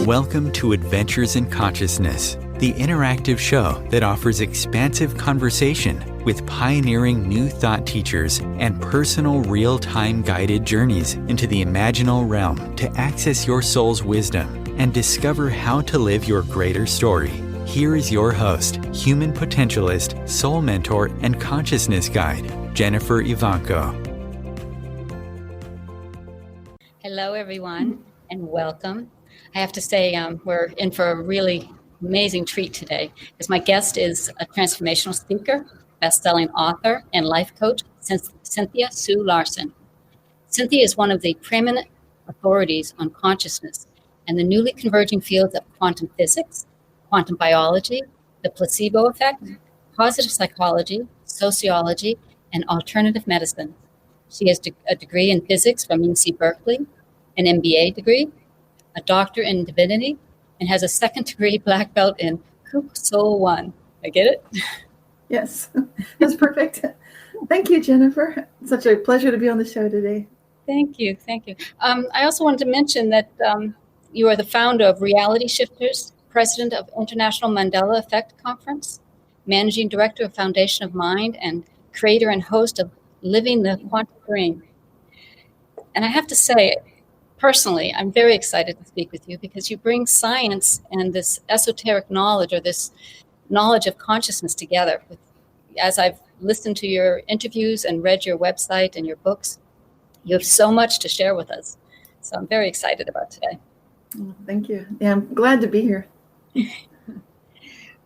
Welcome to Adventures in Consciousness, the interactive show that offers expansive conversation with pioneering new thought teachers and personal real-time guided journeys into the imaginal realm to access your soul's wisdom and discover how to live your greater story. Here is your host, human potentialist, soul mentor, and consciousness guide, Jennifer Evanko. Hello, everyone, and welcome. I have to say we're in for a really amazing treat today, as my guest is a transformational speaker, best-selling author, and life coach, Cynthia Sue Larson. Cynthia is one of the preeminent authorities on consciousness and the newly converging fields of quantum physics, quantum biology, the placebo effect, positive psychology, sociology, and alternative medicine. She has a degree in physics from UC Berkeley, an MBA degree, a doctor in divinity, and has a second degree black belt in Kook Soul One. I get it? Yes, that's perfect. Thank you, Jennifer. It's such a pleasure to be on the show today. Thank you. I also wanted to mention that you are the founder of Reality Shifters, president of International Mandela Effect Conference, managing director of Foundation of Mind, and creator and host of Living the Quantum Dream. And I have to say, personally, I'm very excited to speak with you because you bring science and this esoteric knowledge or this knowledge of consciousness together. As I've listened to your interviews and read your website and your books, you have so much to share with us. So I'm very excited about today. Oh, thank you. Yeah, I'm glad to be here. In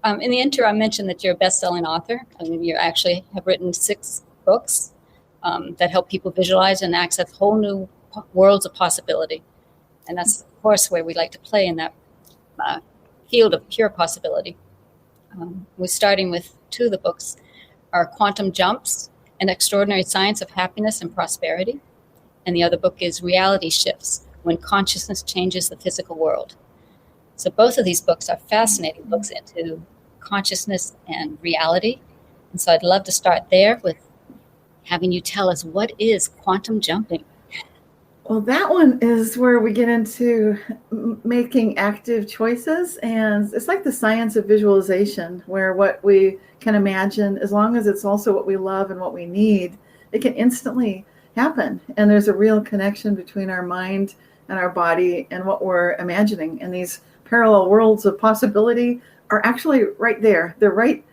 the intro, I mentioned that you're a best-selling author. I mean, you actually have written 6 books that help people visualize and access whole new worlds of possibility. And that's, of course, where we like to play in that field of pure possibility. We're starting with 2 of the books, are Quantum Jumps, An Extraordinary Science of Happiness and Prosperity. And the other book is Reality Shifts, When Consciousness Changes the Physical World. So both of these books are fascinating books into consciousness and reality. And so I'd love to start there with having you tell us, what is quantum jumping? Well, that one is where we get into making active choices. And it's like the science of visualization, where what we can imagine, as long as it's also what we love and what we need, it can instantly happen. And there's a real connection between our mind and our body and what we're imagining. And these parallel worlds of possibility are actually right there. They're right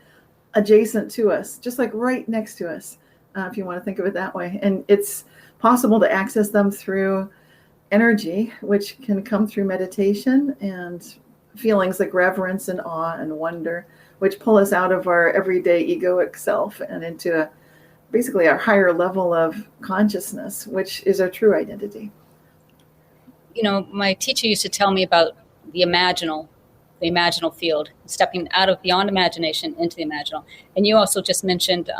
adjacent to us, just like right next to us, if you want to think of it that way. And it's possible to access them through energy, which can come through meditation and feelings like reverence and awe and wonder, which pull us out of our everyday egoic self and into basically our higher level of consciousness, which is our true identity. You know, my teacher used to tell me about the imaginal field, stepping out of beyond imagination into the imaginal. And you also just mentioned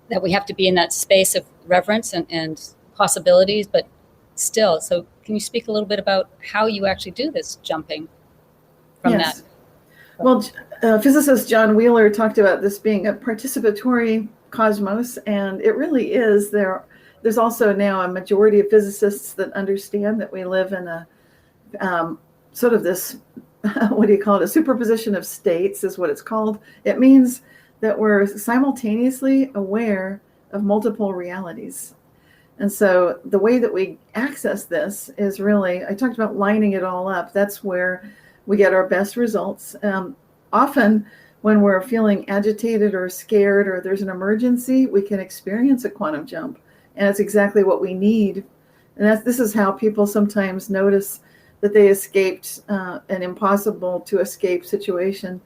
that we have to be in that space of reverence and possibilities, but still. So can you speak a little bit about how you actually do this jumping from Yes. that? Well, physicist John Wheeler talked about this being a participatory cosmos, and it really is. There's also now a majority of physicists that understand that we live in a sort of this, what do you call it? A superposition of states is what it's called. It means that we're simultaneously aware of multiple realities. And so the way that we access this is really, I talked about lining it all up. That's where we get our best results. Often when we're feeling agitated or scared or there's an emergency, we can experience a quantum jump. And it's exactly what we need. And this is how people sometimes notice that they escaped an impossible to escape situation,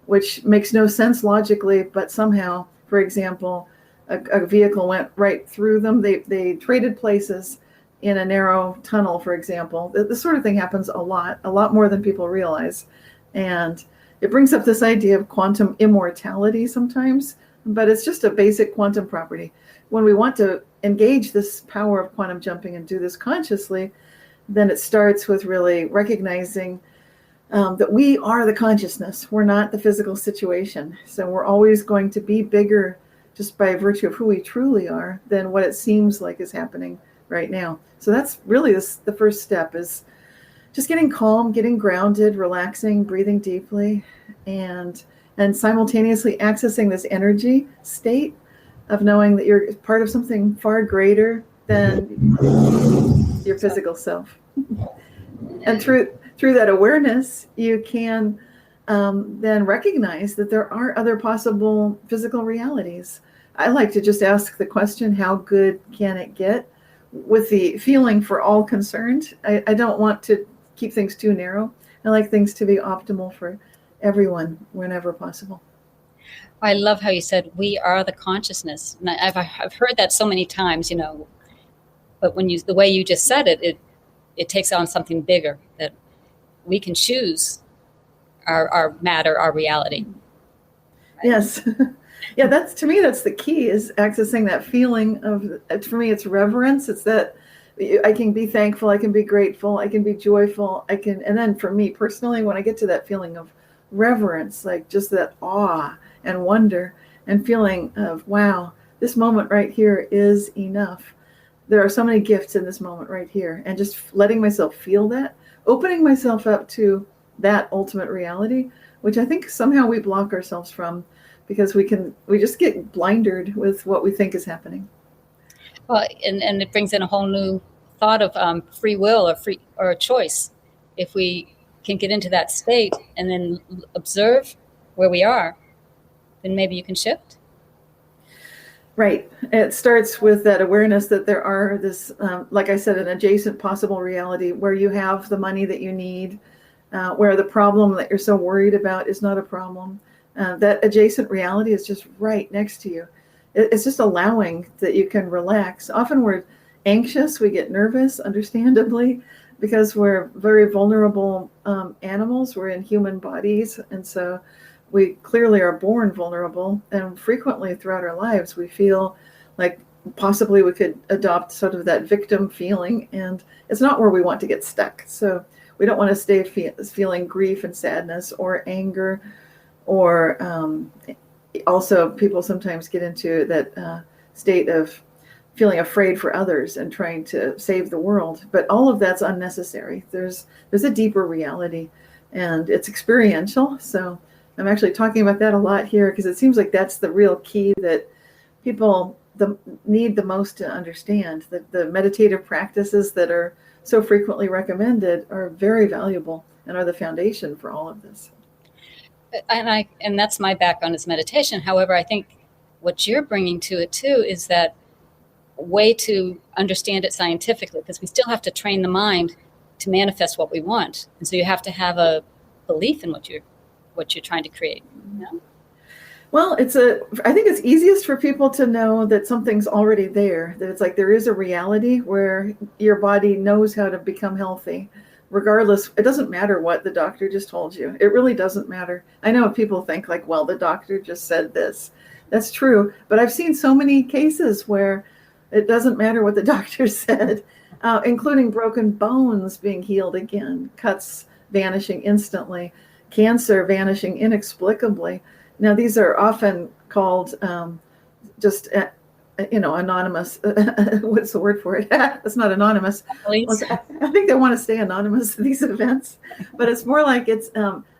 which makes no sense logically, but somehow, for example, a vehicle went right through them. They traded places in a narrow tunnel, for example. This sort of thing happens a lot more than people realize. And it brings up this idea of quantum immortality sometimes, but it's just a basic quantum property. When we want to engage this power of quantum jumping and do this consciously, then it starts with really recognizing that we are the consciousness. We're not the physical situation. So we're always going to be bigger just by virtue of who we truly are than what it seems like is happening right now. So that's really the first step, is just getting calm, getting grounded, relaxing, breathing deeply, and simultaneously accessing this energy state of knowing that you're part of something far greater than your physical self. And through that awareness, you can then recognize that there are other possible physical realities. I like to just ask the question, how good can it get? With the feeling for all concerned. I don't want to keep things too narrow. I like things to be optimal for everyone whenever possible. I love how you said we are the consciousness. And I've heard that so many times, but the way you just said it takes on something bigger, that we can choose our matter, our reality. Right? Yes. Yeah, to me, that's the key, is accessing that feeling of, for me, it's reverence. It's that I can be thankful, I can be grateful, I can be joyful, and then for me personally, when I get to that feeling of reverence, like just that awe and wonder and feeling of, wow, this moment right here is enough. There are so many gifts in this moment right here. And just letting myself feel that, opening myself up to that ultimate reality, which I think somehow we block ourselves from, because we just get blinded with what we think is happening. Well, and it brings in a whole new thought of free will or a choice. If we can get into that state and then observe where we are, then maybe you can shift. Right. It starts with that awareness that there are this, like I said, an adjacent possible reality where you have the money that you need, where the problem that you're so worried about is not a problem. That adjacent reality is just right next to you. It's just allowing that you can relax. Often we're anxious, we get nervous, understandably, because we're very vulnerable animals. We're in human bodies, and so we clearly are born vulnerable, and frequently throughout our lives we feel like possibly we could adopt sort of that victim feeling, and it's not where we want to get stuck. So we don't want to stay feeling grief and sadness or anger, or also people sometimes get into that state of feeling afraid for others and trying to save the world. But all of that's unnecessary. There's a deeper reality, and it's experiential. So I'm actually talking about that a lot here, because it seems like that's the real key that people need the most to understand. That the meditative practices that are so frequently recommended are very valuable and are the foundation for all of this. And that's my background is meditation. However, I think what you're bringing to it too is that way to understand it scientifically, because we still have to train the mind to manifest what we want. And so you have to have a belief in what you're trying to create. Well, I think it's easiest for people to know that something's already there, that it's like there is a reality where your body knows how to become healthy. Regardless, it doesn't matter what the doctor just told you. It really doesn't matter. I know people think like, well, the doctor just said this. That's true. But I've seen so many cases where it doesn't matter what the doctor said, including broken bones being healed again, cuts vanishing instantly, cancer vanishing inexplicably. Now, these are often called just anonymous. What's the word for it? It's not anonymous. I think they want to stay anonymous in these events, but it's more like it's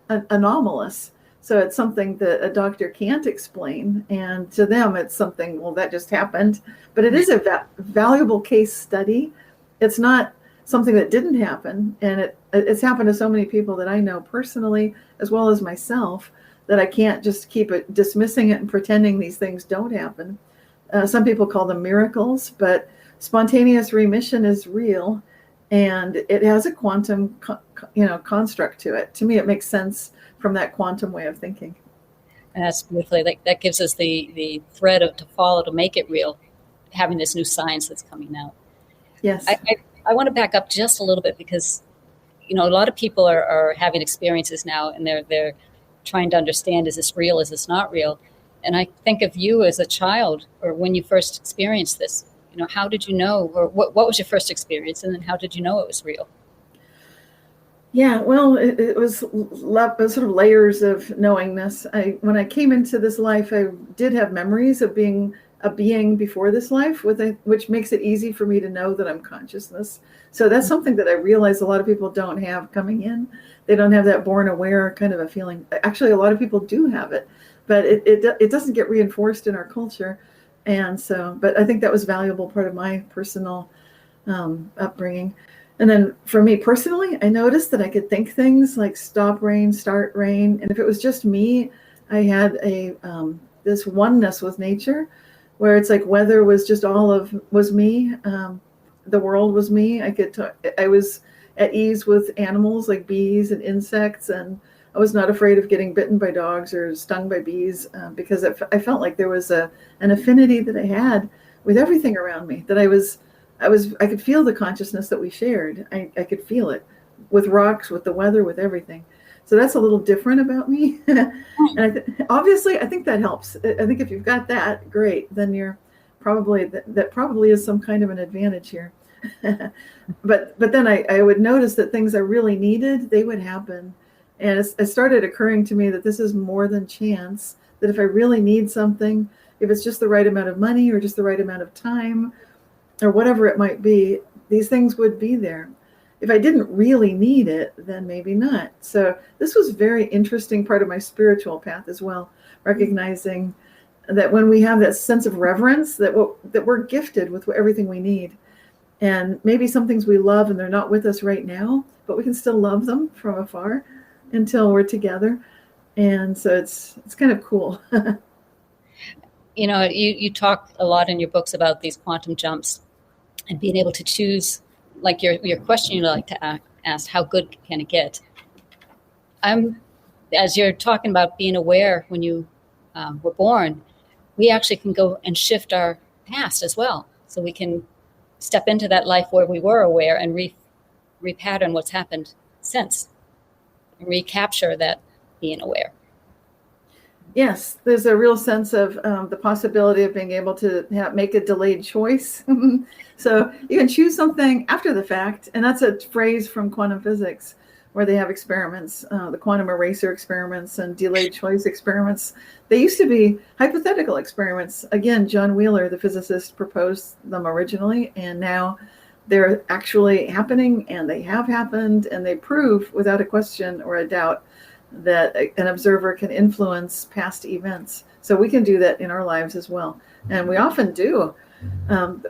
anomalous. So it's something that a doctor can't explain, and to them it's something, well, that just happened. But it is a valuable case study. It's not something that didn't happen, and it's happened to so many people that I know personally, as well as myself, that I can't just keep dismissing it and pretending these things don't happen. Some people call them miracles, but spontaneous remission is real, and it has a quantum, construct to it. To me, it makes sense from that quantum way of thinking. And that's beautifully, that gives us the thread to follow to make it real, having this new science that's coming out. Yes. I want to back up just a little bit, because, a lot of people are having experiences now, and they're trying to understand, is this real? Is this not real? And I think of you as a child, or when you first experienced this, how did you know, or what was your first experience? And then how did you know it was real? Yeah, well, it was sort of layers of knowingness. When I came into this life, I did have memories of being a being before this life, which makes it easy for me to know that I'm consciousness. So that's something that I realize a lot of people don't have coming in. They don't have that born aware kind of a feeling. Actually, a lot of people do have it, but it doesn't get reinforced in our culture. And so, but I think that was a valuable part of my personal upbringing. And then for me personally, I noticed that I could think things like stop rain, start rain. And if it was just me, I had this oneness with nature, where it's like weather was just was me. The world was me. I was at ease with animals like bees and insects, and I was not afraid of getting bitten by dogs or stung by bees because I felt like there was an affinity that I had with everything around me. That I could feel the consciousness that we shared. I could feel it with rocks, with the weather, with everything. So that's a little different about me. And obviously, I think that helps. I think if you've got that, great. Then you're probably, that probably is some kind of an advantage here. But then I would notice that things I really needed, they would happen. And it started occurring to me that this is more than chance, that if I really need something, if it's just the right amount of money or just the right amount of time or whatever it might be, these things would be there. If I didn't really need it, then maybe not. So this was a very interesting part of my spiritual path as well, recognizing that when we have that sense of reverence, that we're gifted with everything we need. And maybe some things we love and they're not with us right now, but we can still love them from afar until we're together. And so it's kind of cool. You know, you talk a lot in your books about these quantum jumps and being able to choose, like your question you like to ask, how good can it get? As you're talking about being aware when you were born, we actually can go and shift our past as well. So we can step into that life where we were aware and repattern what's happened since, and recapture that being aware. Yes, there's a real sense of the possibility of being able to make a delayed choice. So you can choose something after the fact, and that's a phrase from quantum physics where they have experiments, the quantum eraser experiments and delayed choice experiments. They used to be hypothetical experiments. Again, John Wheeler, the physicist, proposed them originally, and now they're actually happening, and they have happened, and they prove without a question or a doubt that an observer can influence past events. So we can do that in our lives as well. And we often do.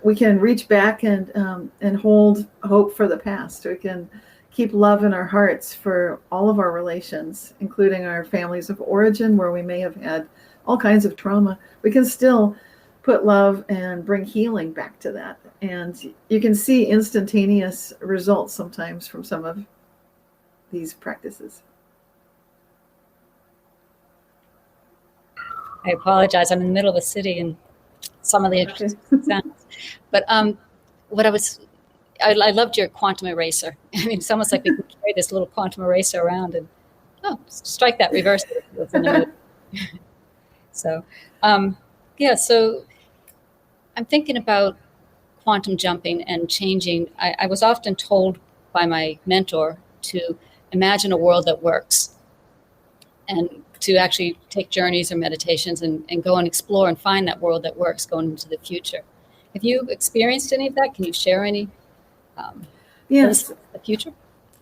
We can reach back and hold hope for the past. We can keep love in our hearts for all of our relations, including our families of origin, where we may have had all kinds of trauma. We can still put love and bring healing back to that. And you can see instantaneous results sometimes from some of these practices. I apologize. I'm in the middle of the city and some of the sounds. But I loved your quantum eraser. I mean, it's almost like we could carry this little quantum eraser around and strike that reverse. So, so I'm thinking about quantum jumping and changing. I was often told by my mentor to imagine a world that works, and to actually take journeys or meditations and go and explore and find that world that works going into the future. Have you experienced any of that? Can you share any? Yes. The future?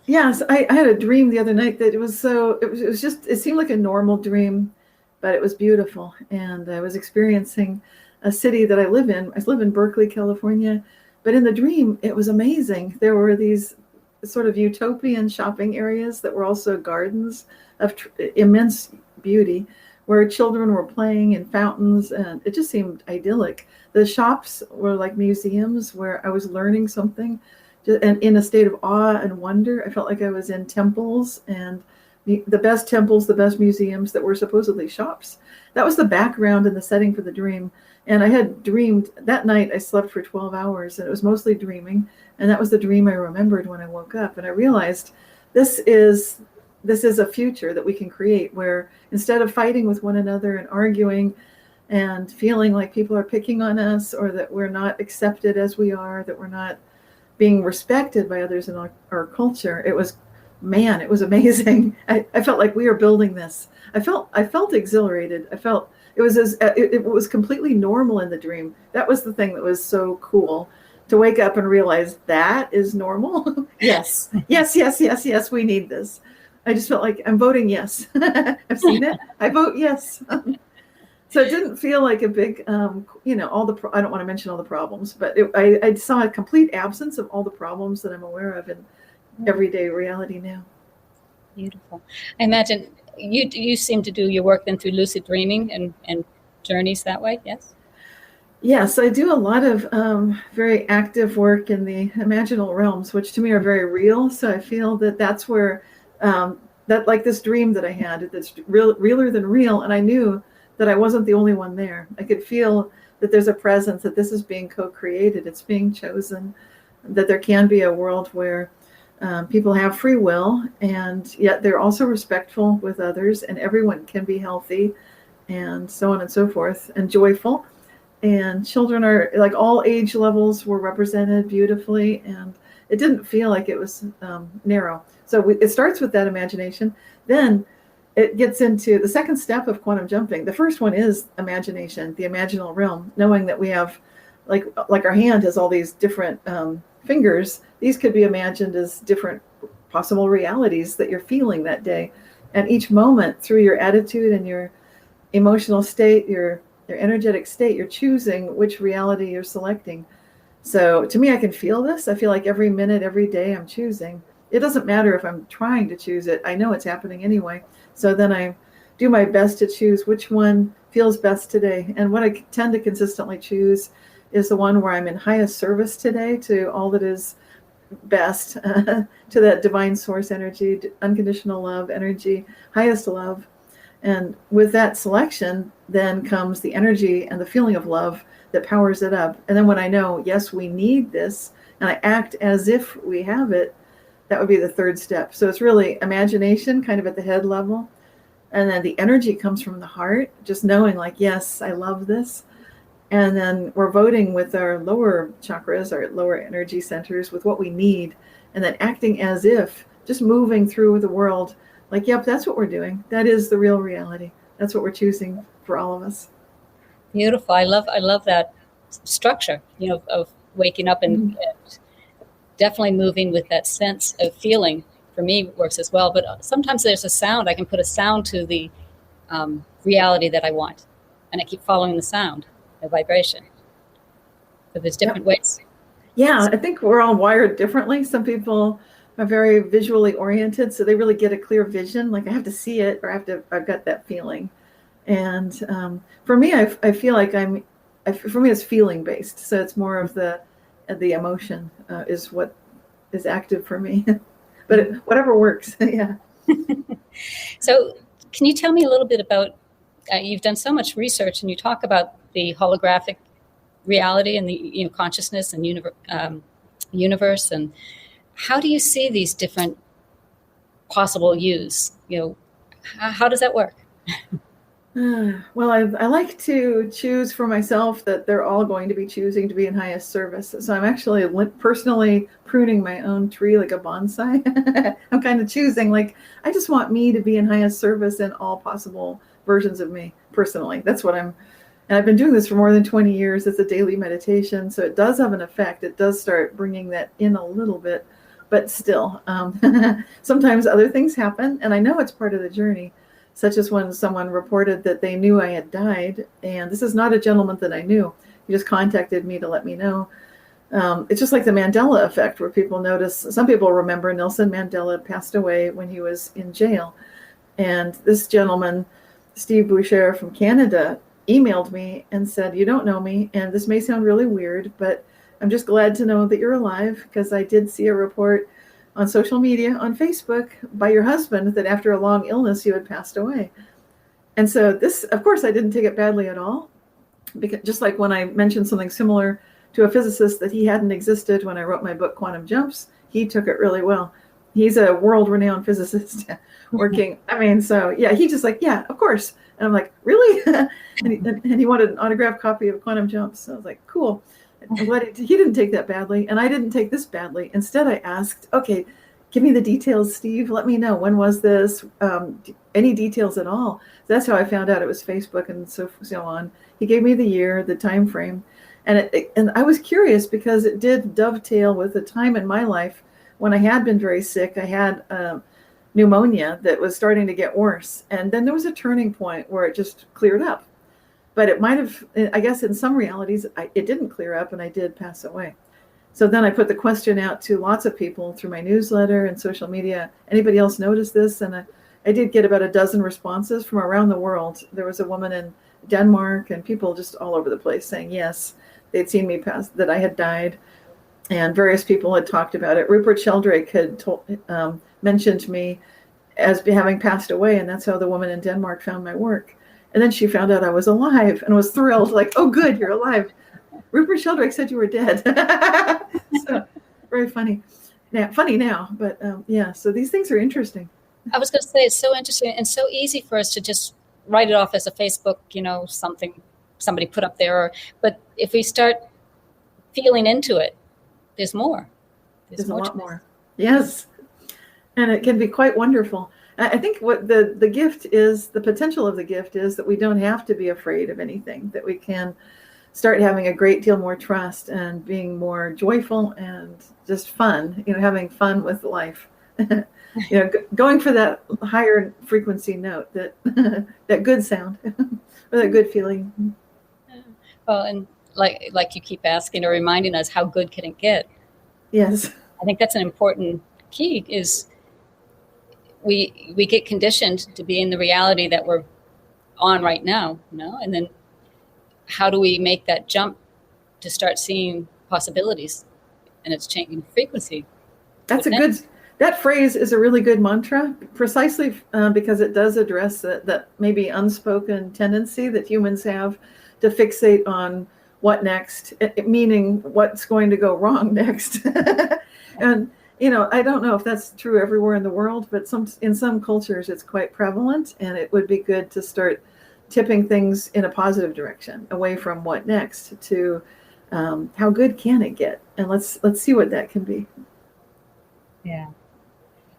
Yes. I had a dream the other night that it seemed like a normal dream, but it was beautiful. And I was experiencing a city that I live in. I live in Berkeley, California. But in the dream, it was amazing. There were these sort of utopian shopping areas that were also gardens of immense beauty, where children were playing in fountains, and it just seemed idyllic. The shops were like museums where I was learning something, and in a state of awe and wonder. I felt like I was in temples, and the best temples, the best museums that were supposedly shops. That was the background and the setting for the dream. And I had dreamed that night. I slept for 12 hours, and it was mostly dreaming. And that was the dream I remembered when I woke up. And I realized this is a future that we can create, where instead of fighting with one another and arguing and feeling like people are picking on us, or that we're not accepted as we are, that we're not being respected by others in our culture, it was amazing. I felt like we are building this. I felt exhilarated. I felt It was completely normal in the dream. That was the thing that was so cool, to wake up and realize that is normal. Yes, yes, yes, yes, yes. We need this. I just felt like I'm voting yes. I've seen it. I vote yes. So it didn't feel like a big, I don't want to mention all the problems, but I saw a complete absence of all the problems that I'm aware of in everyday reality now. Beautiful. I imagine you seem to do your work then through lucid dreaming and journeys that way, yes? Yes, I do a lot of very active work in the imaginal realms, which to me are very real. So I feel that that's where, that like this dream that I had, that's realer than real. And I knew that I wasn't the only one there. I could feel that there's a presence, that this is being co-created, it's being chosen, that there can be a world where people have free will, and yet they're also respectful with others, and everyone can be healthy, and so on and so forth, and joyful. And children are, like, all age levels were represented beautifully, and it didn't feel like it was narrow. So it starts with that imagination. Then it gets into the second step of quantum jumping. The first one is imagination, the imaginal realm, knowing that we have, like our hand has all these different fingers. These could be imagined as different possible realities that you're feeling that day. And each moment, through your attitude and your emotional state, your energetic state, you're choosing which reality you're selecting. So to me, I can feel this. I feel like every minute, every day I'm choosing. It doesn't matter if I'm trying to choose it. I know it's happening anyway. So then I do my best to choose which one feels best today. And what I tend to consistently choose is the one where I'm in highest service today to all that is best, to that divine source energy, unconditional love energy, highest love. And with that selection, then comes the energy and the feeling of love that powers it up. And then when I know, yes, we need this, and I act as if we have it, that would be the third step. So it's really imagination, kind of at the head level. And then the energy comes from the heart, just knowing, like, yes, I love this. And then we're voting with our lower chakras, our lower energy centers, with what we need. And then acting as if, just moving through the world, like, yep, that's what we're doing. That is the real reality. That's what we're choosing for all of us. Beautiful. I love that structure, of waking up and definitely moving with that sense of feeling. For me, works as well. But sometimes there's a sound. I can put a sound to the reality that I want, and I keep following the sound, the vibration. So there's different ways. Yeah, I think we're all wired differently. Some people are very visually oriented, so they really get a clear vision. Like, I have to see it, or I've got that feeling. And for me, I feel like for me, it's feeling based. So it's more of the emotion is what is active for me. But whatever works. Yeah. So can you tell me a little bit about, you've done so much research, and you talk about the holographic reality and the consciousness and universe, and how do you see these different possible use? How does that work? Well, I like to choose for myself that they're all going to be choosing to be in highest service. So I'm actually personally pruning my own tree like a bonsai. I'm kind of choosing, like, I just want me to be in highest service in all possible versions of me personally. That's what and I've been doing this for more than 20 years. It's a daily meditation. So it does have an effect. It does start bringing that in a little bit, but still, sometimes other things happen, and I know it's part of the journey. Such as when someone reported that they knew I had died. And this is not a gentleman that I knew. He just contacted me to let me know. It's just like the Mandela effect, where people notice, some people remember Nelson Mandela passed away when he was in jail. And this gentleman, Steve Boucher from Canada, emailed me and said, "You don't know me, and this may sound really weird, but I'm just glad to know that you're alive, because I did see a report on social media, on Facebook, by your husband, that after a long illness you had passed away." And so this, of course, I didn't take it badly at all, because just like when I mentioned something similar to a physicist that he hadn't existed when I wrote my book Quantum Jumps, he took it really well. He's a world-renowned physicist working. So yeah, he just like, yeah, of course. And I'm like, really? and he wanted an autographed copy of Quantum Jumps. So I was like, cool. I'm glad he didn't take that badly, and I didn't take this badly. Instead, I asked, okay, give me the details, Steve. Let me know. When was this? Any details at all? That's how I found out it was Facebook and so on. He gave me the year, the time frame. And I was curious because it did dovetail with a time in my life when I had been very sick. I had pneumonia that was starting to get worse. And then there was a turning point where it just cleared up. But it might have, I guess in some realities, it didn't clear up and I did pass away. So then I put the question out to lots of people through my newsletter and social media. Anybody else notice this? And I did get about a dozen responses from around the world. There was a woman in Denmark and people just all over the place saying, yes, they'd seen me pass, that I had died. And various people had talked about it. Rupert Sheldrake had mentioned me as having passed away. And that's how the woman in Denmark found my work. And then she found out I was alive and was thrilled, like, oh, good, you're alive. Rupert Sheldrake said you were dead. So very funny. Funny now, but yeah, so these things are interesting. I was going to say, it's so interesting and so easy for us to just write it off as a Facebook, something somebody put up there. But if we start feeling into it, there's more. There's a lot more. Yes. And it can be quite wonderful. I think what the gift is, the potential of the gift is that we don't have to be afraid of anything, that we can start having a great deal more trust and being more joyful and just fun, having fun with life. Going for that higher frequency note, that that good sound, or that good feeling. Well, and like you keep asking or reminding us, how good can it get? Yes. I think that's an important key is we get conditioned to be in the reality that we're on right now, and then how do we make that jump to start seeing possibilities? And it's changing frequency. That phrase is a really good mantra, precisely because it does address that maybe unspoken tendency that humans have to fixate on what next, meaning what's going to go wrong next. And I don't know if that's true everywhere in the world, but in some cultures it's quite prevalent, and it would be good to start tipping things in a positive direction, away from what next to how good can it get, and let's see what that can be. Yeah,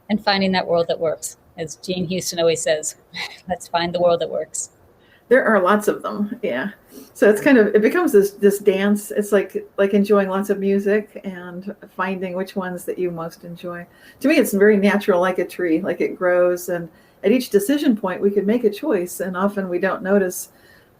and finding that world that works, as Jean Houston always says. Let's find the world that works. There are lots of them, yeah. So it becomes this dance. It's like enjoying lots of music and finding which ones that you most enjoy. To me, it's very natural, like a tree, like it grows. And at each decision point, we could make a choice. And often we don't notice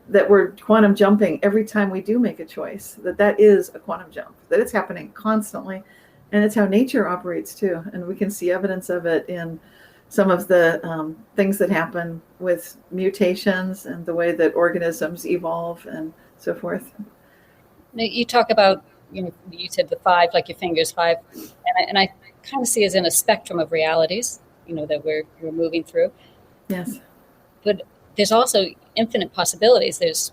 that we're quantum jumping every time we do make a choice, that is a quantum jump, that it's happening constantly. And it's how nature operates too. And we can see evidence of it in some of the things that happen with mutations and the way that organisms evolve and so forth. You talk about, you said the 5, like your fingers 5, and I kind of see as in a spectrum of realities, that we're moving through. Yes. But there's also infinite possibilities.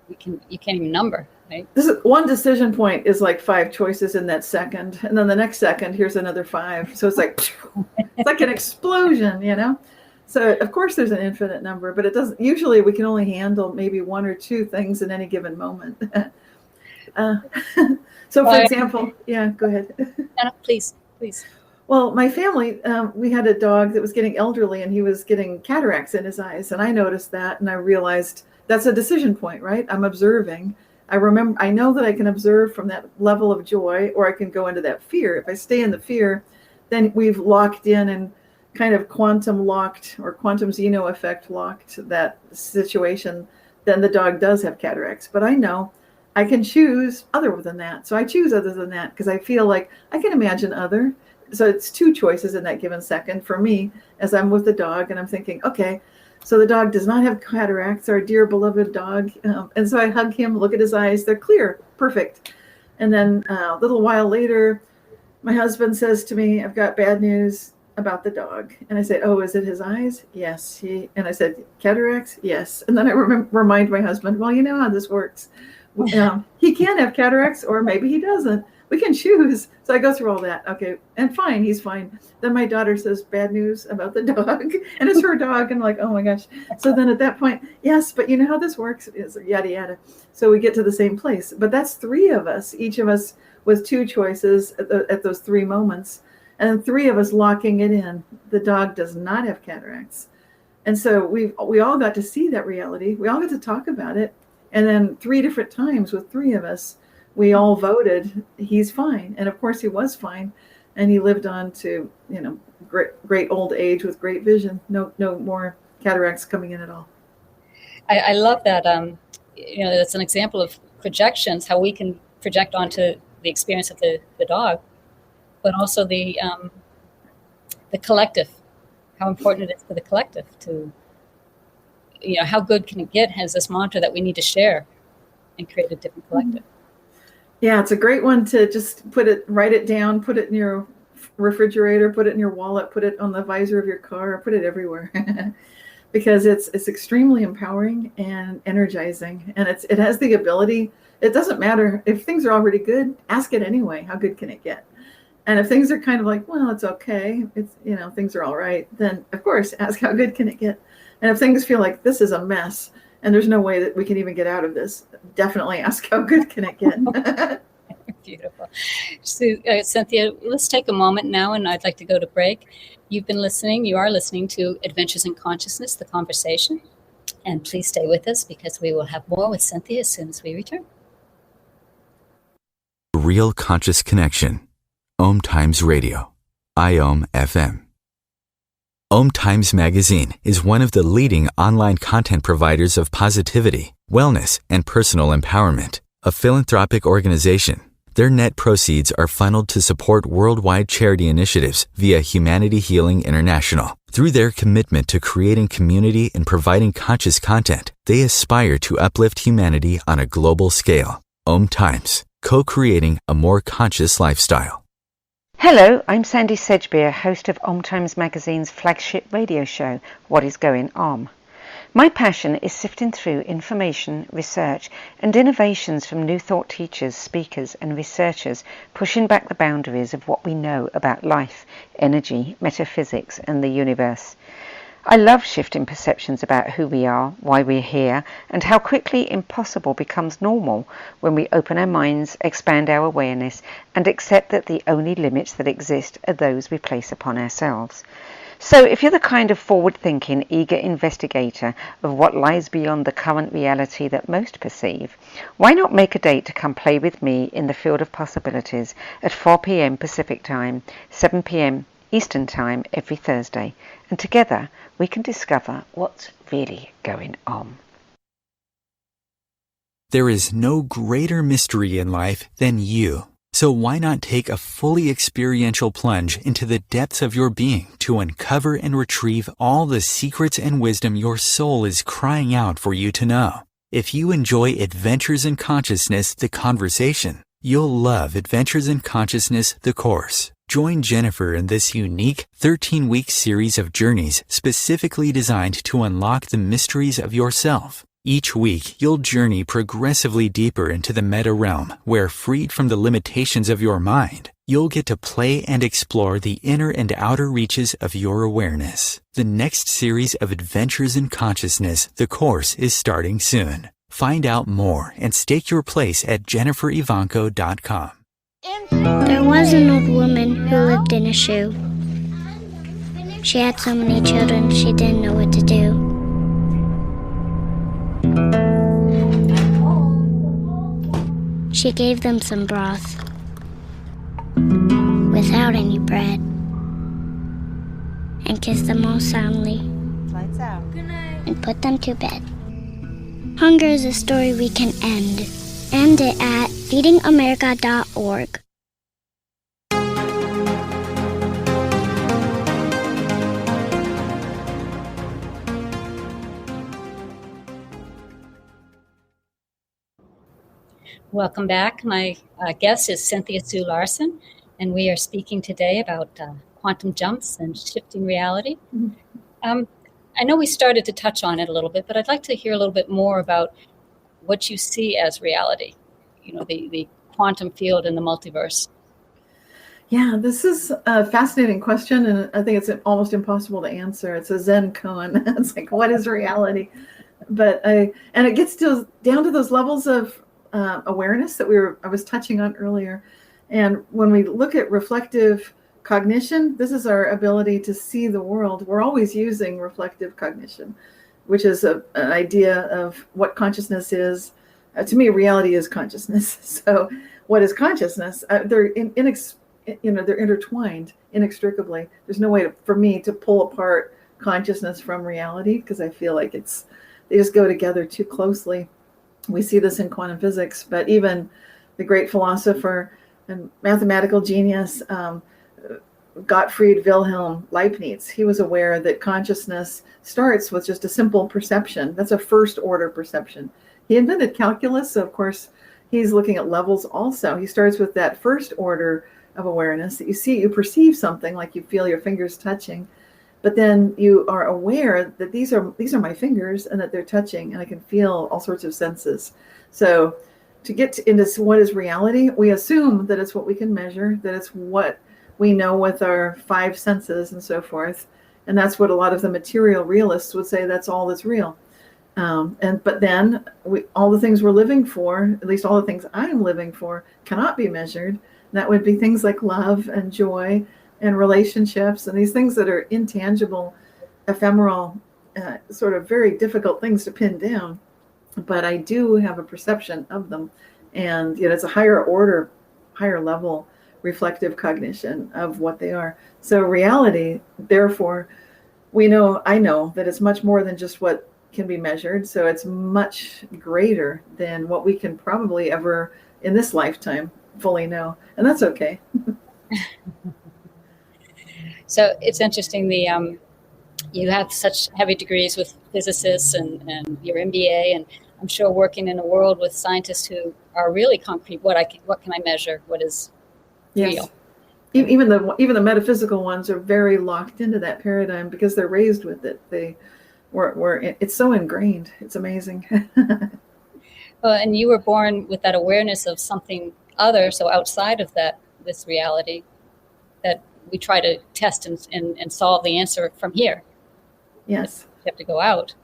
You can't even number, right? One decision point is like 5 choices in that second, and then the next second, here's another 5. So it's like an explosion, So of course there's an infinite number, but it doesn't. Usually we can only handle maybe 1 or 2 things in any given moment. So for example, yeah, go ahead. No, please. Well, my family, we had a dog that was getting elderly, and he was getting cataracts in his eyes, and I noticed that, and I realized that's a decision point, right? I'm observing. I know that I can observe from that level of joy, or I can go into that fear. If I stay in the fear, then we've locked in and kind of quantum locked, or quantum Zeno effect locked that situation. Then the dog does have cataracts. But I know I can choose other than that. So I choose other than that because I feel like I can imagine other. So it's 2 choices in that given second for me as I'm with the dog, and I'm thinking, okay, so the dog does not have cataracts, our dear beloved dog. And so I hug him, look at his eyes. They're clear, perfect. And then a little while later, my husband says to me, I've got bad news about the dog. And I say, oh, is it his eyes? Yes. And I said, cataracts? Yes. And then I remind my husband, well, you know how this works. He can have cataracts, or maybe he doesn't. We can choose. So I go through all that. Okay. And fine. He's fine. Then my daughter says bad news about the dog, and it's her dog. And I'm like, oh my gosh. So then at that point, yes, but you know how this works, is yada, yada. So we get to the same place, but that's 3 of us, each of us with 2 choices at those 3 moments. and then 3 of us locking it in. The dog does not have cataracts. And so we all got to see that reality. We all got to talk about it. And then 3 different times with 3 of us, we all voted he's fine. And of course he was fine. And he lived on to, great old age with great vision. No more cataracts coming in at all. I love that. That's an example of projections, how we can project onto the experience of the dog, but also the collective, how important it is for the collective to, how good can it get has this mantra that we need to share and create a different collective. Yeah, it's a great one to just write it down, put it in your refrigerator, put it in your wallet, put it on the visor of your car, put it everywhere. Because it's extremely empowering and energizing, and it has the ability. It doesn't matter if things are already good. Ask it anyway. How good can it get? And if things are kind of like, well, it's okay. It's things are all right. Then of course, ask how good can it get? And if things feel like this is a mess and there's no way that we can even get out of this, definitely ask how good can it get? Beautiful. So, Cynthia, let's take a moment now, and I'd like to go to break. You are listening to Adventures in Consciousness, the conversation. And please stay with us because we will have more with Cynthia as soon as we return. Real Conscious Connection. OMTimes Radio. IOM FM. OMTimes Magazine is one of the leading online content providers of positivity, wellness, and personal empowerment. A philanthropic organization, their net proceeds are funneled to support worldwide charity initiatives via Humanity Healing International. Through their commitment to creating community and providing conscious content, they aspire to uplift humanity on a global scale. OMTimes, co-creating a more conscious lifestyle. Hello, I'm Sandy Sedgbeer, host of OMTimes Magazine's flagship radio show, What is Going On? My passion is sifting through information, research, and innovations from new thought teachers, speakers, and researchers pushing back the boundaries of what we know about life, energy, metaphysics, and the universe. I love shifting perceptions about who we are, why we're here, and how quickly impossible becomes normal when we open our minds, expand our awareness, and accept that the only limits that exist are those we place upon ourselves. So if you're the kind of forward-thinking, eager investigator of what lies beyond the current reality that most perceive, why not make a date to come play with me in the field of possibilities at 4 p.m. Pacific Time, 7 p.m. Eastern Time every Thursday, and together we can discover what's really going on. There is no greater mystery in life than you. So why not take a fully experiential plunge into the depths of your being to uncover and retrieve all the secrets and wisdom your soul is crying out for you to know? If you enjoy Adventures in Consciousness, the conversation, you'll love Adventures in Consciousness, the course. Join Jennifer in this unique 13-week series of journeys specifically designed to unlock the mysteries of yourself. Each week, you'll journey progressively deeper into the meta realm, where, freed from the limitations of your mind, you'll get to play and explore the inner and outer reaches of your awareness. The next series of Adventures in Consciousness, the course, is starting soon. Find out more and stake your place at JenniferEvanko.com. There was an old woman who lived in a shoe. She had so many children, she didn't know what to do. She gave them some broth without any bread and kissed them all soundly. Lights out. Good night. And put them to bed. Hunger is a story we can end. End it at feedingamerica.org. Welcome back. My guest is Cynthia Sue Larson, and we are speaking today about quantum jumps and shifting reality. Mm-hmm. I know we started to touch on it a little bit, but I'd like to hear a little bit more about what you see as reality, the quantum field and the multiverse. Yeah, this is a fascinating question, and I think it's almost impossible to answer. It's a Zen koan. It's like, what is reality? But it gets down to those levels of awareness that I was touching on earlier. And when we look at reflective cognition, this is our ability to see the world. We're always using reflective cognition, which is an idea of what consciousness is. To me, reality is consciousness. So what is consciousness? They're intertwined inextricably. There's no way for me to pull apart consciousness from reality, because I feel like they just go together too closely. We see this in quantum physics, but even the great philosopher and mathematical genius, Gottfried Wilhelm Leibniz, he was aware that consciousness starts with just a simple perception. That's a first order perception. He invented calculus, so of course he's looking at levels also. He starts with that first order of awareness that you perceive something, like you feel your fingers touching, but then you are aware that these are my fingers and that they're touching, and I can feel all sorts of senses. So to get into what is reality, we assume that it's what we can measure, that it's what we know with our five senses and so forth. And that's what a lot of the material realists would say, that's all that's real. But then all the things we're living for, at least all the things I'm living for, cannot be measured. That would be things like love and joy and relationships and these things that are intangible, ephemeral, sort of very difficult things to pin down. But I do have a perception of them. And it's a higher order, higher level reflective cognition of what they are. So reality, therefore, I know that it's much more than just what can be measured. So it's much greater than what we can probably ever in this lifetime fully know. And that's okay. So it's interesting, you have such heavy degrees with physicists and your MBA, and I'm sure working in a world with scientists who are really concrete. What can I measure? What is real? Even the metaphysical ones are very locked into that paradigm because they're raised with it. It's so ingrained. It's amazing. Well, and you were born with that awareness of something other, so outside of this reality, that we try to test and solve the answer from here. Yes. You have to go out.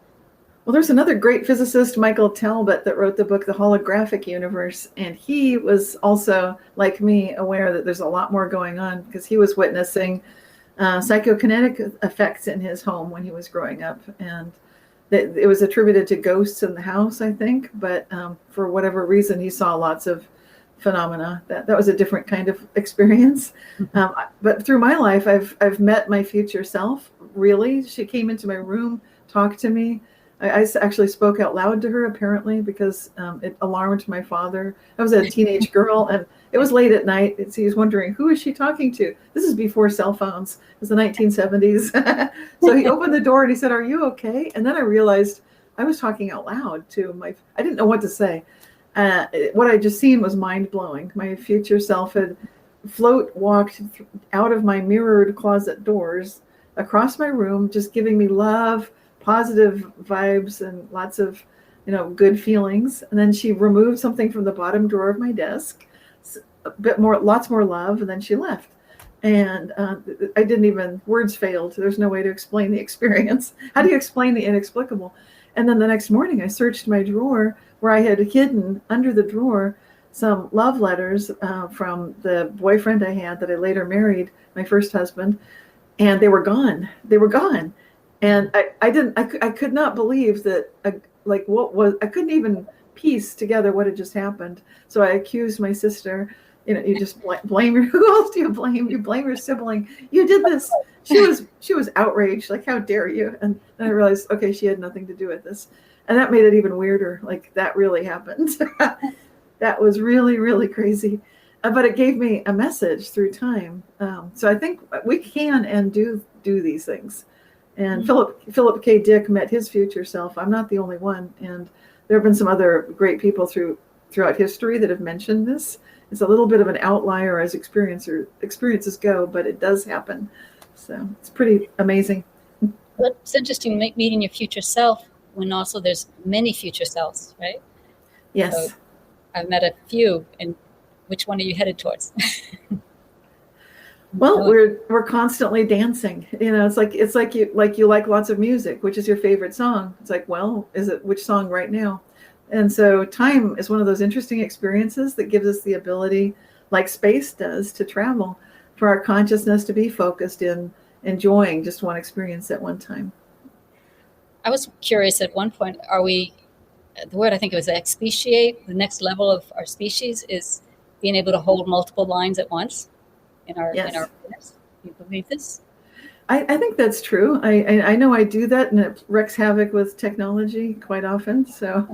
Well, there's another great physicist, Michael Talbot, that wrote the book, The Holographic Universe. And he was also, like me, aware that there's a lot more going on because he was witnessing psychokinetic effects in his home when he was growing up. And it was attributed to ghosts in the house, I think. But for whatever reason, he saw lots of phenomena. That was a different kind of experience. But through my life, I've met my future self. Really, she came into my room, talked to me. I actually spoke out loud to her, apparently, because it alarmed my father. I was a teenage girl, and it was late at night. And so he was wondering, who is she talking to? This is before cell phones. It was the 1970s. So he opened the door and he said, "Are you okay?" And then I realized I was talking out loud to I didn't know what to say. What I just seen was mind-blowing. My future self had walked out of my mirrored closet doors across my room, just giving me love, positive vibes, and lots of good feelings. And then she removed something from the bottom drawer of my desk, lots more love, and then she left. And I didn't even, words failed. There's no way to explain the experience. How do you explain the inexplicable? And then the next morning I searched my drawer where I had hidden under the drawer some love letters from the boyfriend I had that I later married, my first husband, and they were gone. And I could not believe that, I couldn't even piece together what had just happened. So I accused my sister. You just blame who else do you blame? You blame your sibling. You did this. She was outraged, like, how dare you? And then I realized, okay, she had nothing to do with this. And that made it even weirder. Like, that really happened. That was really, really crazy. But it gave me a message through time. So I think we can and do these things. And Philip K. Dick met his future self. I'm not the only one. And there have been some other great people throughout history that have mentioned this. It's a little bit of an outlier as experiences go, but it does happen. So it's pretty amazing. Well, it's interesting meeting your future self when also there's many future selves, right? Yes. So I've met a few, and which one are you headed towards? Well, we're constantly dancing. It's like you like lots of music. Which is your favorite song? It's like, well, is it which song right now? And so time is one of those interesting experiences that gives us the ability, like space does, to travel. for our consciousness to be focused in enjoying just one experience at one time. I was curious at one point, are we, the word I think it was expatiate, the next level of our species is being able to hold multiple lines at once in our awareness. Do you believe this? I think that's true. I know I do that, and it wreaks havoc with technology quite often. So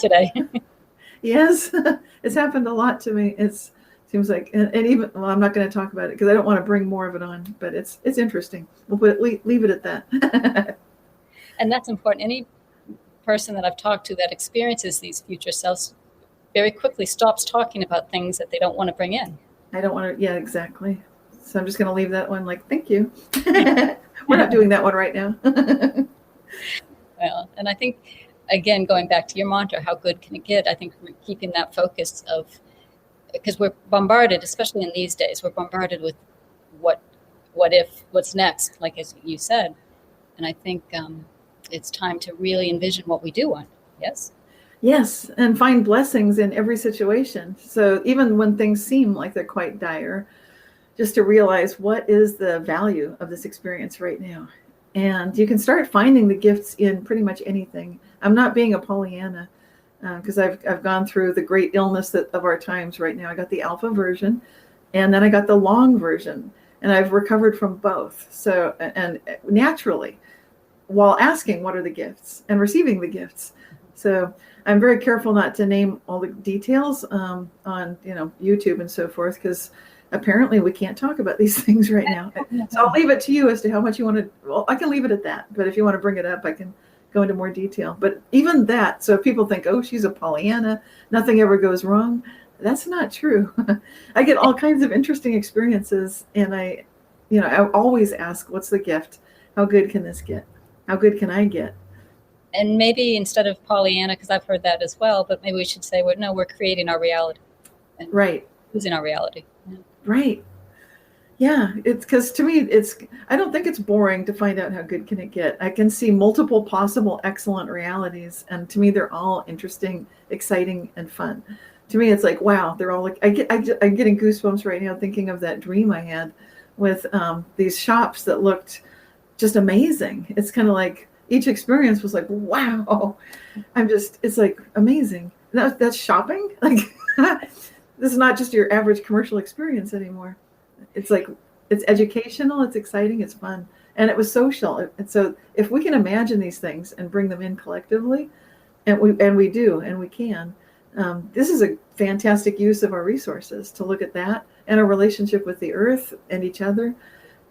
today. Yes, it's happened a lot to me. It seems like, and even, well, I'm not going to talk about it because I don't want to bring more of it on, but it's interesting. Leave it at that. And that's important. Any person that I've talked to that experiences these future selves very quickly stops talking about things that they don't want to bring in. I don't want to, yeah, exactly. So I'm just going to leave that one like, thank you. We're not doing that one right now. Well, and I think, again, going back to your mantra, how good can it get? I think we're keeping that focus of, because we're bombarded, especially in these days, we're bombarded with what if, what's next, like as you said. And I think it's time to really envision what we do want. Yes? Yes, and find blessings in every situation. So even when things seem like they're quite dire, just to realize what is the value of this experience right now. And you can start finding the gifts in pretty much anything. I'm not being a Pollyanna because I've gone through the great illness of our times right now. I got the alpha version, and then I got the long version, and I've recovered from both. So, and naturally, while asking what are the gifts and receiving the gifts. So I'm very careful not to name all the details on YouTube and so forth, because apparently we can't talk about these things right now. So I'll leave it to you as to how much you want to, well, I can leave it at that. But if you want to bring it up, I can go into more detail. But even that, so if people think, oh, she's a Pollyanna, nothing ever goes wrong. That's not true. I get all kinds of interesting experiences. And I always ask, what's the gift? How good can this get? How good can I get? And maybe instead of Pollyanna, because I've heard that as well, but maybe we should say, well, we're creating our reality. And right. Using our reality. Yeah. Right. Yeah. It's because to me, I don't think it's boring to find out how good can it get. I can see multiple possible excellent realities. And to me, they're all interesting, exciting, and fun. To me, it's like, wow, they're all like, I'm getting goosebumps right now thinking of that dream I had with these shops that looked just amazing. It's kind of like each experience was like, wow, it's like amazing. That's shopping. Like, this is not just your average commercial experience anymore. It's like, it's educational, it's exciting, it's fun, and it was social. And so if we can imagine these things and bring them in collectively, and we do, and we can, this is a fantastic use of our resources to look at that and our relationship with the earth and each other.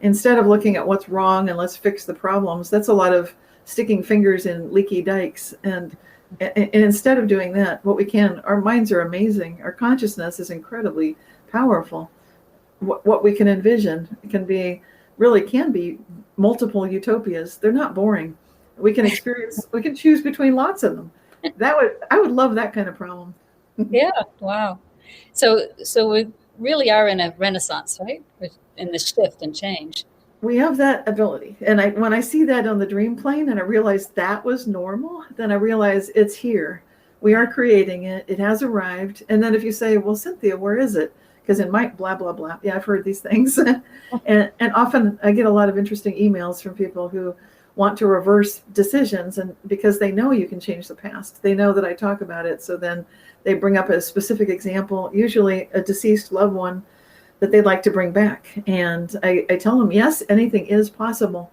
Instead of looking at what's wrong and let's fix the problems, that's a lot of sticking fingers in leaky dikes. And instead of doing that, our minds are amazing. Our consciousness is incredibly powerful. What we can envision can be multiple utopias. They're not boring. We can choose between lots of them. I would love that kind of problem. Yeah. Wow. So we really are in a renaissance, right? In this shift and change. We have that ability. And when I see that on the dream plane and I realize that was normal, then I realize it's here. We are creating it. It has arrived. And then if you say, well, Cynthia, where is it? Because it might blah, blah, blah. Yeah, I've heard these things. and often I get a lot of interesting emails from people who want to reverse decisions, and because they know you can change the past. They know that I talk about it. So then they bring up a specific example, usually a deceased loved one that they'd like to bring back. And I tell them, yes, anything is possible.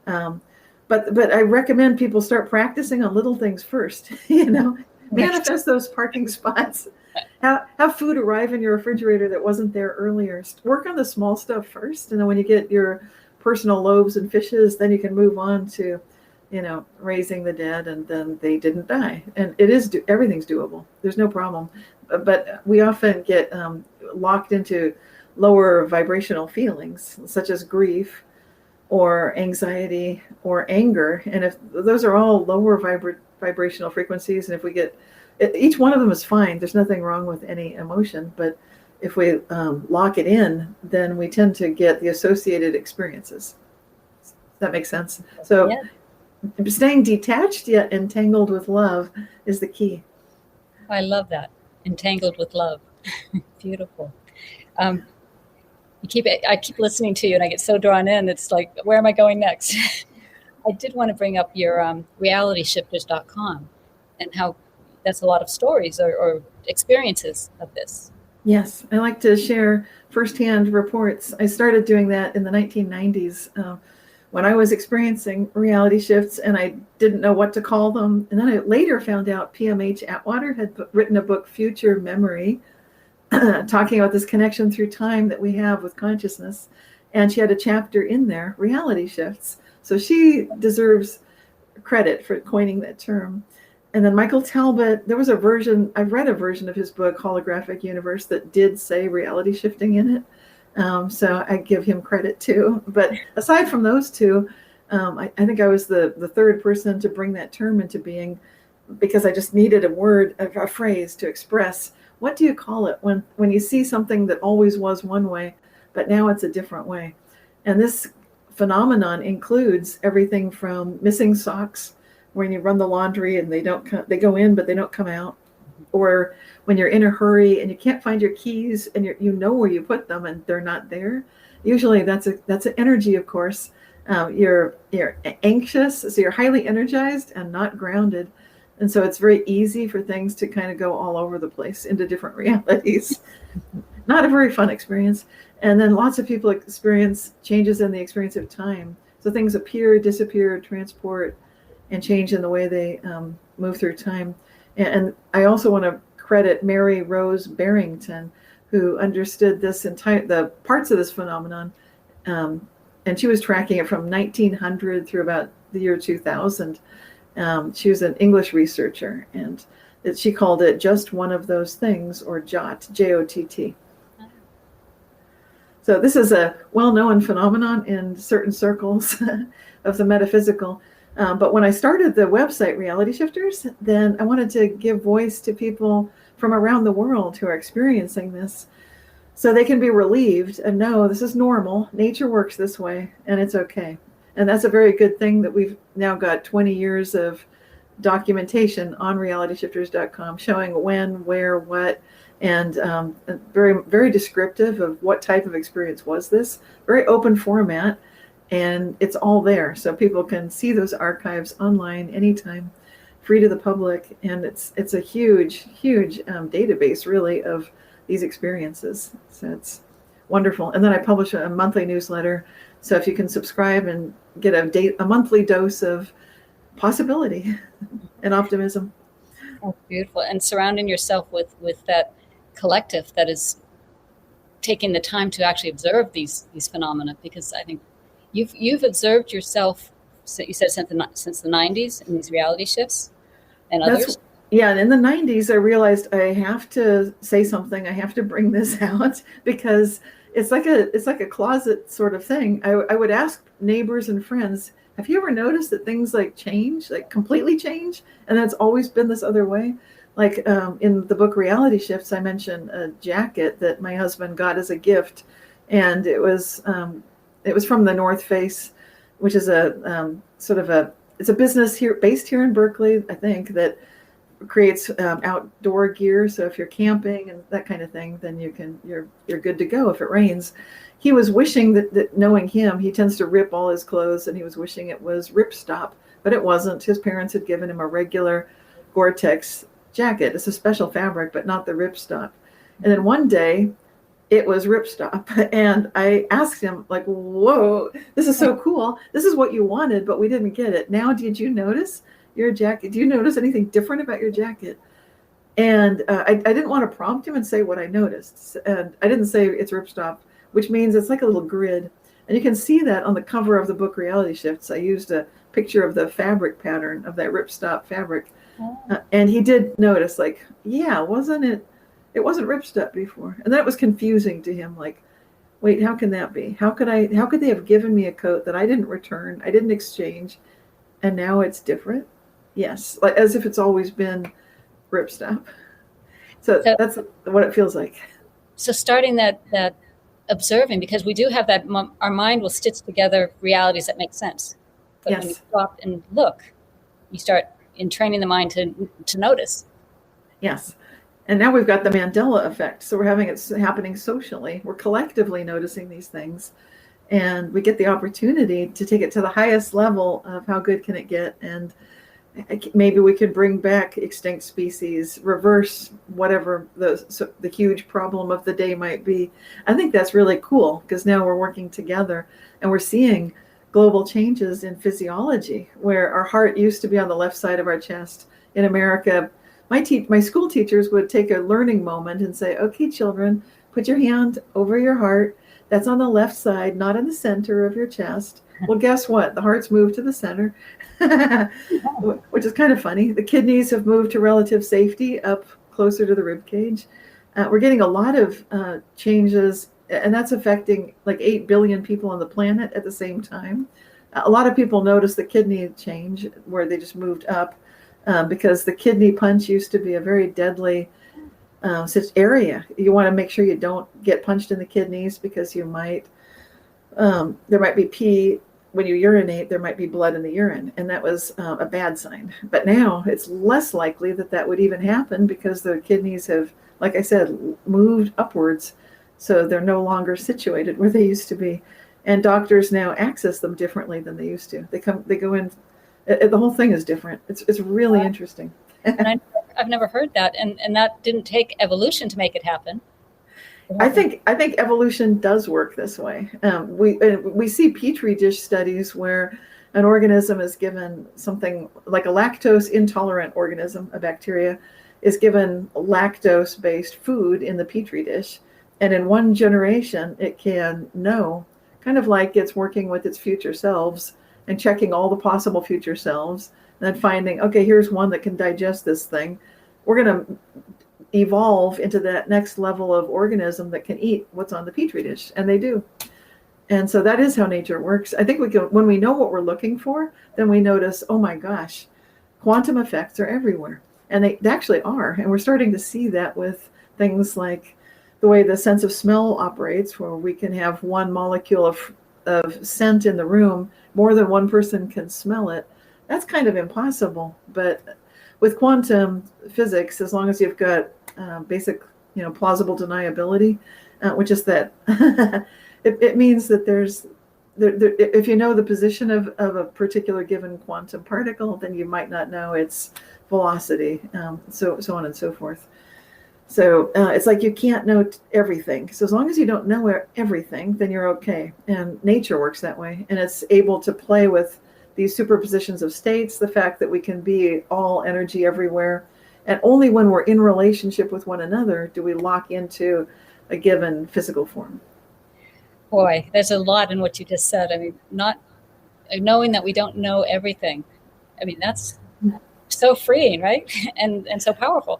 But I recommend people start practicing on little things first, manifest those parking spots, have food arrive in your refrigerator that wasn't there earlier. Work on the small stuff first. And then when you get your personal loaves and fishes, then you can move on to, raising the dead, and then they didn't die. And everything's doable. There's no problem. But we often get locked into lower vibrational feelings, such as grief or anxiety or anger. And if those are all lower vibrational frequencies, and if we get, each one of them is fine. There's nothing wrong with any emotion. But if we lock it in, then we tend to get the associated experiences. Does that make sense? So yeah. Staying detached yet entangled with love is the key. I love that. Entangled with love. Beautiful. I keep listening to you, and I get so drawn in. It's like, where am I going next? I did want to bring up your realityshifters.com and how that's a lot of stories or experiences of this. Yes, I like to share firsthand reports. I started doing that in the 1990s when I was experiencing reality shifts, and I didn't know what to call them. And then I later found out PMH Atwater had written a book, Future Memory, talking about this connection through time that we have with consciousness. And she had a chapter in there, reality shifts. So she deserves credit for coining that term. And then Michael Talbot, there was a version, I've read a version of his book, Holographic Universe, that did say reality shifting in it. So I give him credit too. But aside from those two, I think I was the third person to bring that term into being, because I just needed a word, a phrase to express, what do you call it when you see something that always was one way, but now it's a different way? And this phenomenon includes everything from missing socks, when you run the laundry and they go in but they don't come out, or when you're in a hurry and you can't find your keys and you know where you put them and they're not there. Usually that's an energy, of course. You're anxious, so you're highly energized and not grounded, and so it's very easy for things to kind of go all over the place into different realities. Not a very fun experience. And then lots of people experience changes in the experience of time. So things appear, disappear, transport, and change in the way they move through time. And I also want to credit Mary Rose Barrington, who understood the parts of this phenomenon, and she was tracking it from 1900 through about the year 2000. She was an English researcher, and she called it just one of those things, or JOTT, J-O-T-T. So this is a well-known phenomenon in certain circles of the metaphysical. But when I started the website Reality Shifters, then I wanted to give voice to people from around the world who are experiencing this, so they can be relieved and know this is normal. Nature works this way, and it's okay. And that's a very good thing that we've now got 20 years of documentation on realityshifters.com showing when, where, what, and very, very descriptive of what type of experience was this. Very open format. And it's all there, so people can see those archives online anytime, free to the public. And it's a huge database, really, of these experiences. So it's wonderful. And then I publish a monthly newsletter. So if you can subscribe and get a monthly dose of possibility and optimism. Oh, beautiful. And surrounding yourself with that collective that is taking the time to actually observe these phenomena, because I think You've observed yourself, you said since the 90s in these reality shifts and others? And in the 90s, I realized I have to say something. I have to bring this out, because it's like a closet sort of thing. I would ask neighbors and friends, have you ever noticed that things like change, like completely change? And that's always been this other way. Like in the book Reality Shifts, I mentioned a jacket that my husband got as a gift. And it was from the North Face, which is it's a business based here in Berkeley, I think, that creates outdoor gear. So if you're camping and that kind of thing, then you're good to go if it rains. He was wishing that knowing him, he tends to rip all his clothes, and he was wishing it was ripstop, but it wasn't. His parents had given him a regular Gore-Tex jacket. It's a special fabric, but not the ripstop. And then one day, it was ripstop. And I asked him, like, whoa, this is so cool. This is what you wanted, but we didn't get it. Now, did you notice your jacket? Do you notice anything different about your jacket? And I didn't want to prompt him and say what I noticed. And I didn't say it's ripstop, which means it's like a little grid. And you can see that on the cover of the book Reality Shifts. I used a picture of the fabric pattern of that ripstop fabric. And he did notice, like, yeah, wasn't it? It wasn't ripstop before. And that was confusing to him. Like, wait, how can that be? How could they have given me a coat that I didn't return, I didn't exchange, and now it's different? Yes, like as if it's always been ripstop. So that's what it feels like. So starting that observing, because we do have that, our mind will stitch together realities that make sense. But when you stop and look, you start in training the mind to notice. Yes. And now we've got the Mandela effect. So we're having it happening socially. We're collectively noticing these things. And we get the opportunity to take it to the highest level of how good can it get. And maybe we could bring back extinct species, reverse whatever the huge problem of the day might be. I think that's really cool because now we're working together and we're seeing global changes in physiology where our heart used to be on the left side of our chest. In America, my school teachers would take a learning moment and say, okay, children, put your hand over your heart. That's on the left side, not in the center of your chest. Well, guess what? The heart's moved to the center, which is kind of funny. The kidneys have moved to relative safety up closer to the rib cage. We're getting a lot of changes, and that's affecting like 8 billion people on the planet at the same time. A lot of people notice the kidney change where they just moved up because the kidney punch used to be a very deadly area. You want to make sure you don't get punched in the kidneys because you might, there might be pee when you urinate, there might be blood in the urine, and that was a bad sign. But now it's less likely that would even happen because the kidneys have, like I said, moved upwards. So they're no longer situated where they used to be. And doctors now access them differently than they used to. They go in, the whole thing is different. It's really interesting. And I've never heard that. And that didn't take evolution to make it happen. I think evolution does work this way. We see petri dish studies where an organism is given something like a lactose intolerant organism, a bacteria, is given lactose-based food in the petri dish. And in one generation, it can know, kind of like it's working with its future selves and checking all the possible future selves, and then finding, okay, here's one that can digest this thing. We're going to evolve into that next level of organism that can eat what's on the petri dish, and they do. And so that is how nature works. I think when we know what we're looking for, then we notice, oh my gosh, quantum effects are everywhere. And they actually are. And we're starting to see that with things like the way the sense of smell operates, where we can have one molecule of scent in the room, more than one person can smell it. That's kind of impossible. But with quantum physics, as long as you've got basic, plausible deniability, which is that it means that if you know the position of a particular given quantum particle, then you might not know its velocity, so on and so forth. So it's like you can't know everything. So as long as you don't know everything, then you're okay. And nature works that way. And it's able to play with these superpositions of states, the fact that we can be all energy everywhere. And only when we're in relationship with one another do we lock into a given physical form. Boy, there's a lot in what you just said. I mean, not knowing that we don't know everything. I mean, that's so freeing, right? And so powerful.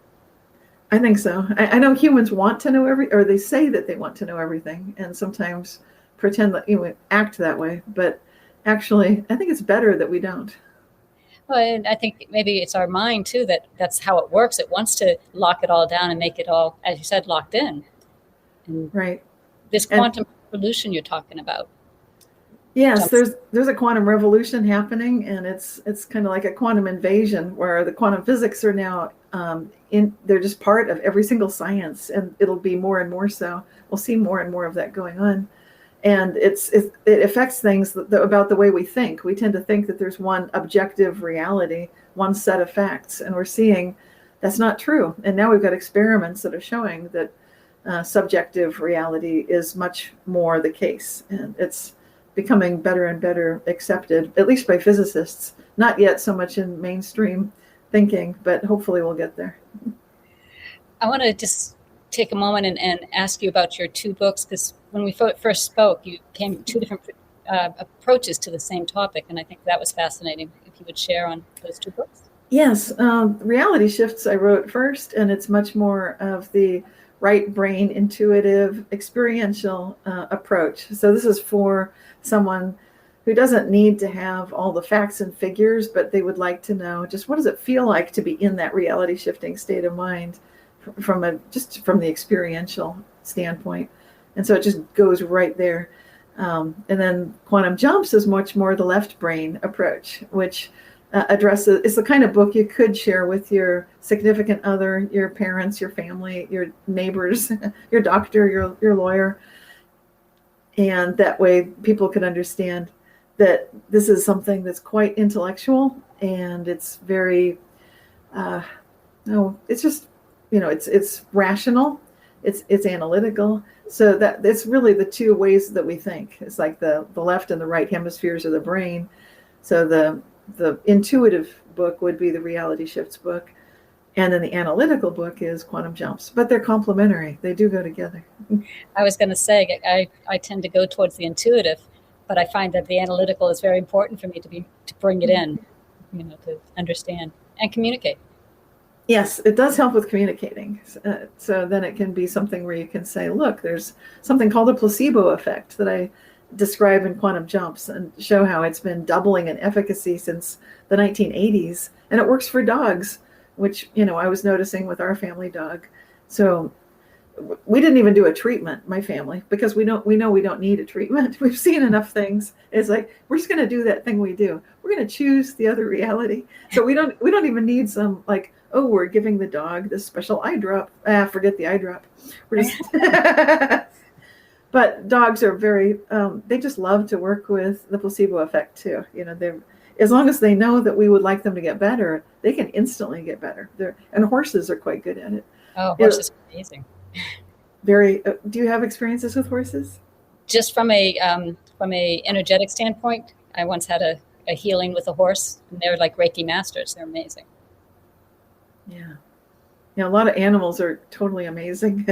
I think so. I know humans want to know or they say that they want to know everything, and sometimes pretend that act that way. But actually, I think it's better that we don't. Well, and I think maybe it's our mind too that's how it works. It wants to lock it all down and make it all, as you said, locked in. And right. This quantum revolution you're talking about. Yes, there's a quantum revolution happening, and it's kind of like a quantum invasion where the quantum physics are now they're just part of every single science, and it'll be more and more so. We'll see more and more of that going on, and it affects things about the way we think. We tend to think that there's one objective reality, one set of facts, and we're seeing that's not true. And now we've got experiments that are showing that subjective reality is much more the case, and it's becoming better and better accepted, at least by physicists. Not yet so much in mainstream thinking, but hopefully we'll get there. I want to just take a moment and ask you about your two books, because when we first spoke, you came with two different approaches to the same topic, and I think that was fascinating. If you would share on those two books. Yes, Reality Shifts I wrote first, and it's much more of the right brain, intuitive, experiential approach. So this is for someone who doesn't need to have all the facts and figures, but they would like to know just what does it feel like to be in that reality shifting state of mind from the experiential standpoint. And so it just goes right there. And then Quantum Jumps is much more the left brain approach, which addresses. It's the kind of book you could share with your significant other, your parents, your family, your neighbors, your doctor, your lawyer. And that way people can understand that this is something that's quite intellectual, and it's very, it's just, it's rational, it's analytical. So that it's really the two ways that we think. It's like the left and the right hemispheres of the brain. So the intuitive book would be the Reality Shifts book, and then the analytical book is Quantum Jumps. But they're complementary. They do go together. I was going to say, I tend to go towards the intuitive, but I find that the analytical is very important for me to bring it in, to understand and communicate. Yes, it does help with communicating. So then it can be something where you can say, look, there's something called a placebo effect that I describe in Quantum Jumps and show how it's been doubling in efficacy since the 1980s. And it works for dogs, which, I was noticing with our family dog. So we didn't even do a treatment, my family, because we know we don't need a treatment. We've seen enough things. It's like, we're just going to do that thing we do. We're going to choose the other reality. So we don't even need some like, oh, we're giving the dog this special eye drop. Forget the eye drop. We're just but dogs are very, they just love to work with the placebo effect too. As long as they know that we would like them to get better, they can instantly get better. And horses are quite good at it. Oh, horses are amazing. Very. Do you have experiences with horses? Just from a energetic standpoint, I once had a healing with a horse, and they're like Reiki masters. They're amazing. Yeah. A lot of animals are totally amazing.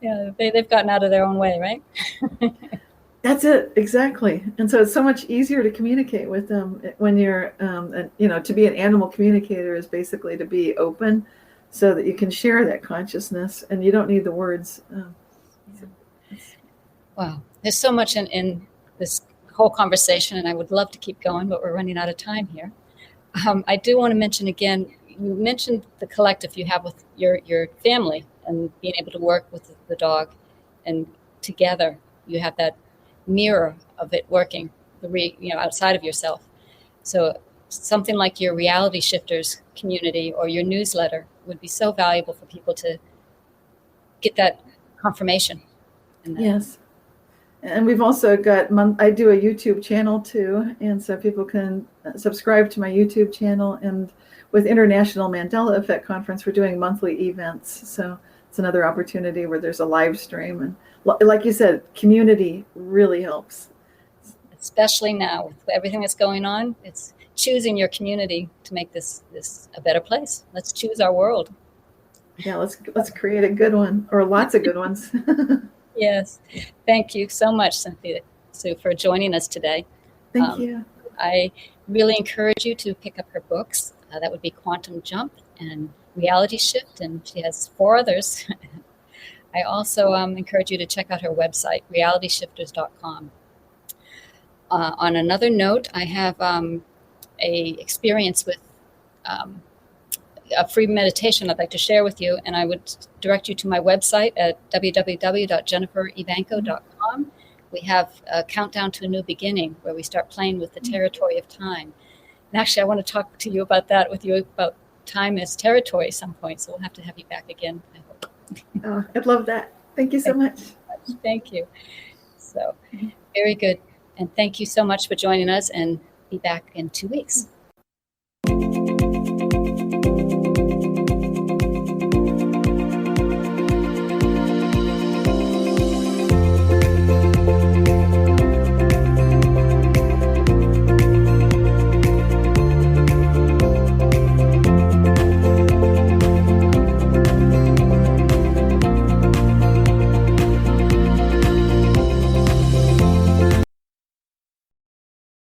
Yeah, they've gotten out of their own way, right? That's it, exactly. And so it's so much easier to communicate with them when you're, to be an animal communicator is basically to be open so that you can share that consciousness and you don't need the words. Wow. There's so much in this whole conversation, and I would love to keep going, but we're running out of time here. I do want to mention again, you mentioned the collective you have with your family and being able to work with the dog, and together you have that mirror of it working outside of yourself. So something like your Reality Shifters community or your newsletter would be so valuable for people to get that confirmation. Yes. And we've also got, I do a YouTube channel too. And so people can subscribe to my YouTube channel. And with International Mandela Effect Conference, we're doing monthly events. So it's another opportunity where there's a live stream. And like you said, community really helps. Especially now with everything that's going on, it's choosing your community to make this a better place. Let's choose our world. Yeah, let's create a good one, or lots of good ones. Yes. Thank you so much, Cynthia Sue, for joining us today. Thank you. I really encourage you to pick up her books. That would be Quantum Jump and Reality Shift, and she has 4 others. I also encourage you to check out her website, realityshifters.com. On another note, I have a experience with a free meditation I'd like to share with you, and I would direct you to my website at www.jenniferevanko.com. We have a countdown to a new beginning where we start playing with the territory of time. And actually, I want to talk to you about that with you about time as territory at some point, so we'll have to have you back again, I hope. Oh, I'd love that. Thank you so much. Thank you. So, very good. And thank you so much for joining us, and be back in 2 weeks.